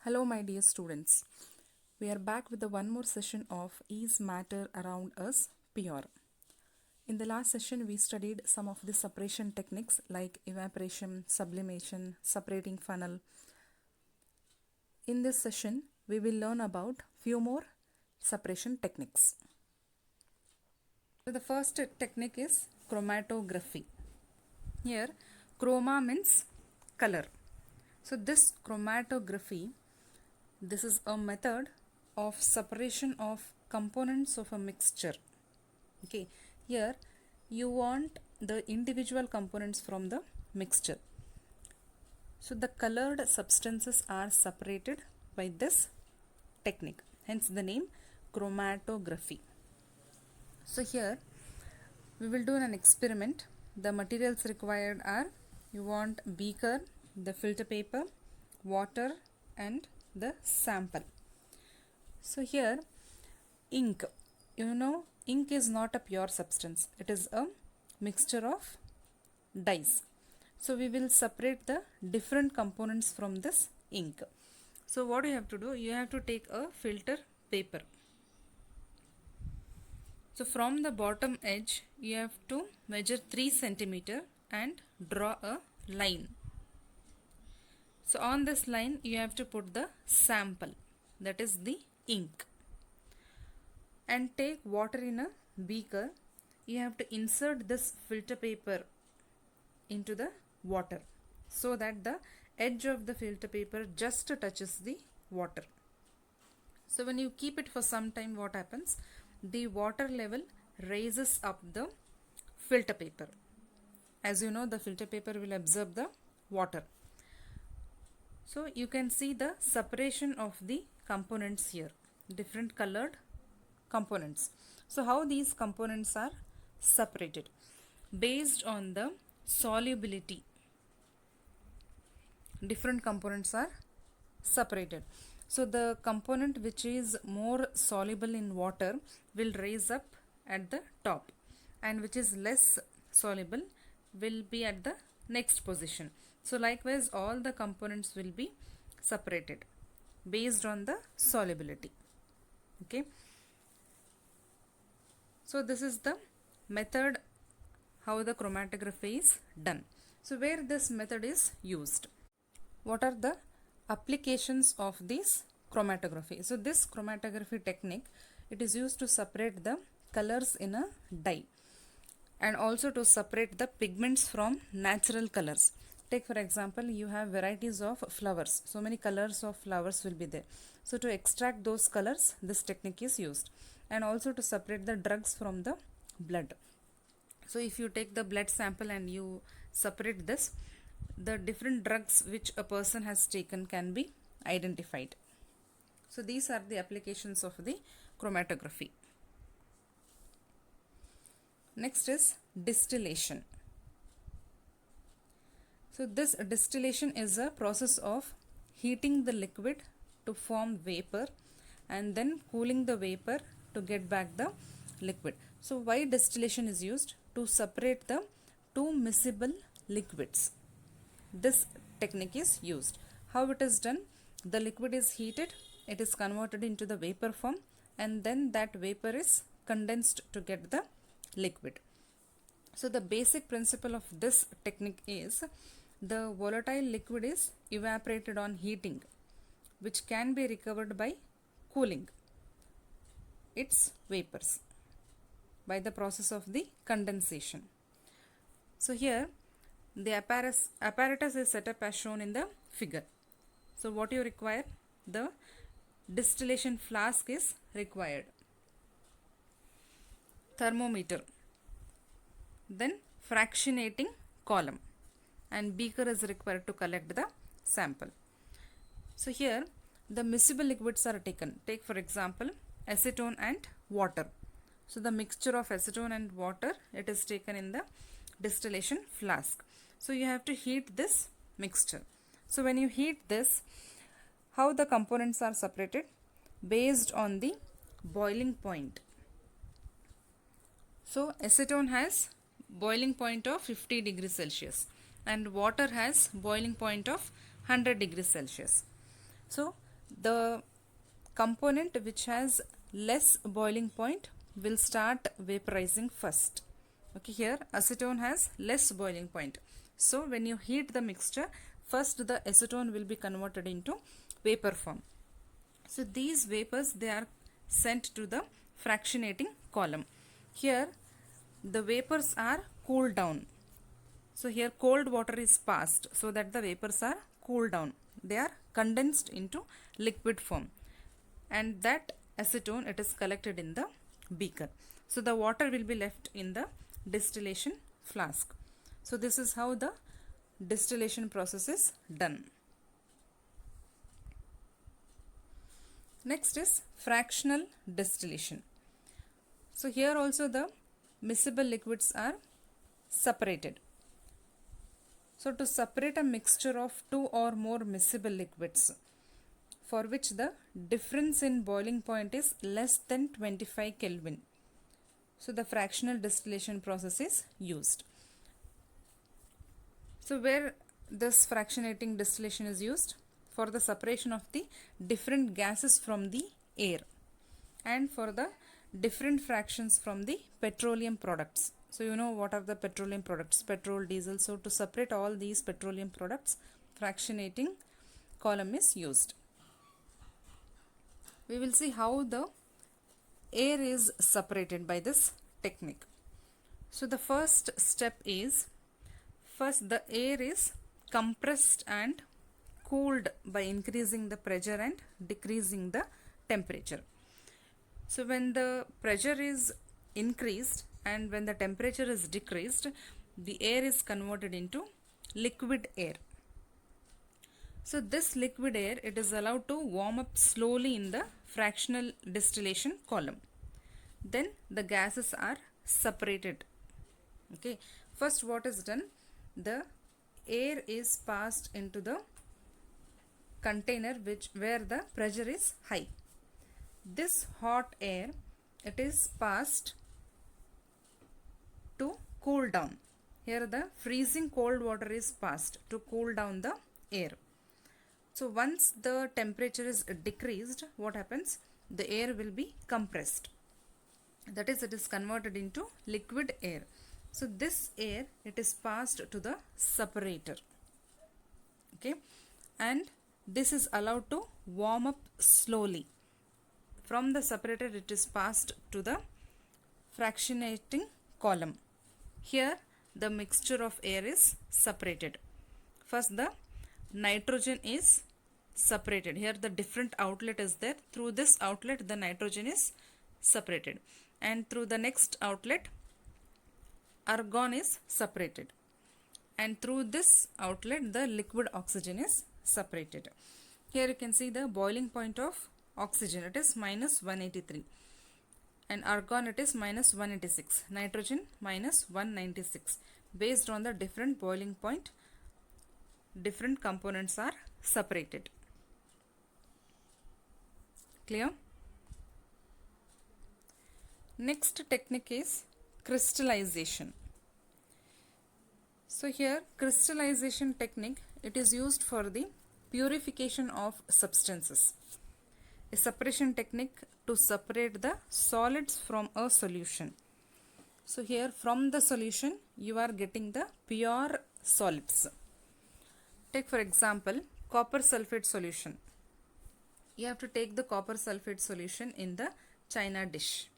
Hello, my dear students. We are back with the one more session of Is Matter Around Us Pure? In the last session, we studied some of the separation techniques like evaporation, sublimation, separating funnel. In this session, we will learn about few more separation techniques. So the first technique is chromatography. Here, chroma means color. So this chromatography, this is a method of separation of components of a mixture. Okay, here you want the individual components from the mixture. So the colored substances are separated by this technique, hence the name chromatography. So here we will do an experiment. The materials required are, you want beaker, the filter paper, water and the sample. So here ink, ink is not a pure substance, it is a mixture of dyes. So we will separate the different components from this ink. So what you have to do, you have to take a filter paper. So from the bottom edge you have to measure 3 centimeter and draw a line. So on this line you have to put the sample, that is the ink, and take water in a beaker. You have to insert this filter paper into the water so that the edge of the filter paper just touches the water. So when you keep it for some time, what happens? The water level raises up the filter paper. As you know, the filter paper will absorb the water. So you can see the separation of the components here, different colored components. So how these components are separated? Based on the solubility, different components are separated. So the component which is more soluble in water will rise up at the top, and which is less soluble will be at the next position. So likewise all the components will be separated based on the solubility. Okay. So this is the method how the chromatography is done. So where this method is used? What are the applications of this chromatography? So this chromatography technique, it is used to separate the colors in a dye and also to separate the pigments from natural colors. Take for example, you have varieties of flowers. So many colors of flowers will be there. So to extract those colors, this technique is used. And also to separate the drugs from the blood. So if you take the blood sample and you separate this, the different drugs which a person has taken can be identified. So these are the applications of the chromatography. Next is distillation. So this distillation is a process of heating the liquid to form vapor and then cooling the vapor to get back the liquid. So why distillation is used? To separate the two miscible liquids. This technique is used. How it is done? The liquid is heated, it is converted into the vapor form, and then that vapor is condensed to get the liquid. So the basic principle of this technique is, the volatile liquid is evaporated on heating, which can be recovered by cooling its vapors by the process of the condensation. So here the apparatus is set up as shown in the figure. So what you require? The distillation flask is required, thermometer, then fractionating column, and beaker is required to collect the sample. So here the miscible liquids are taken. Take for example acetone and water. So the mixture of acetone and water, it is taken in the distillation flask. So you have to heat this mixture. So when you heat this, how the components are separated? Based on the boiling point. So acetone has boiling point of 50 degrees Celsius and water has boiling point of 100 degrees Celsius. So the component which has less boiling point will start vaporizing first. Okay, here acetone has less boiling point. So when you heat the mixture, first the acetone will be converted into vapor form. So these vapors, they are sent to the fractionating column. Here the vapors are cooled down. So here cold water is passed so that the vapors are cooled down. They are condensed into liquid form, and that acetone, it is collected in the beaker. So the water will be left in the distillation flask. So this is how the distillation process is done. Next is fractional distillation. So here also the miscible liquids are separated. So to separate a mixture of two or more miscible liquids for which the difference in boiling point is less than 25 Kelvin, so the fractional distillation process is used. So where this fractionating distillation is used? For the separation of the different gases from the air and for the different fractions from the petroleum products. So you know what are the petroleum products? Petrol, diesel. So to separate all these petroleum products, fractionating column is used. We will see how the air is separated by this technique. So the first step is, first the air is compressed and cooled by increasing the pressure and decreasing the temperature. So when the pressure is increased and when the temperature is decreased, the air is converted into liquid air. So this liquid air, it is allowed to warm up slowly in the fractional distillation column. Then the gases are separated. Okay, first what is done? The air is passed into the container where the pressure is high. This hot air, it is passed to cool down. Here the freezing cold water is passed to cool down the air. So once the temperature is decreased, what happens? The air will be compressed. That is, it is converted into liquid air. So this air, it is passed to the separator. Okay, and this is allowed to warm up slowly. From the separator, it is passed to the fractionating column. Here the mixture of air is separated. First the nitrogen is separated. Here the different outlet is there. Through this outlet the nitrogen is separated, and through the next outlet argon is separated, and through this outlet the liquid oxygen is separated. Here you can see the boiling point of oxygen, it is minus 183, and argon it is minus 186, nitrogen minus 196. Based on the different boiling point, different components are separated. Clear? Next technique is crystallization. So here crystallization technique, it is used for the purification of substances. A separation technique to separate the solids from a solution. So here from the solution you are getting the pure solids. Take for example copper sulfate solution. You have to take the copper sulfate solution in the china dish,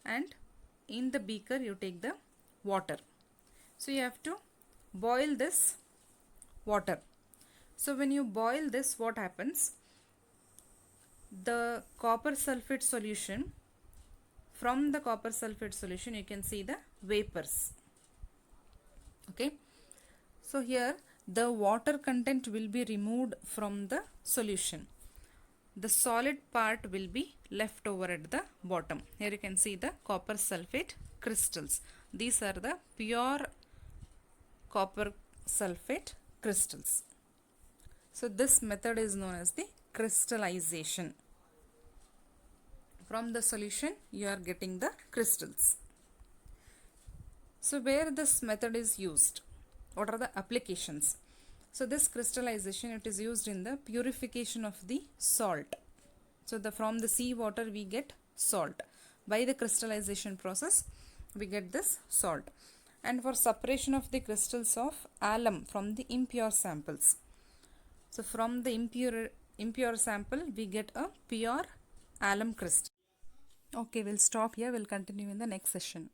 and in the beaker you take the water. So you have to boil this water. So when you boil this, what happens? The copper sulfate solution, from the copper sulfate solution you can see the vapors. Okay, so here the water content will be removed from the solution. The solid part will be left over at the bottom. Here you can see the copper sulfate crystals. These are the pure copper sulfate crystals. So this method is known as the crystallization. From the solution you are getting the crystals. So where this method is used? What are the applications? So this crystallization, it is used in the purification of the salt. So from the sea water we get salt. By the crystallization process we get this salt. And for separation of the crystals of alum from the impure samples. So from the impure sample we get a pure alum crystal. Okay, we'll stop here. We'll continue in the next session.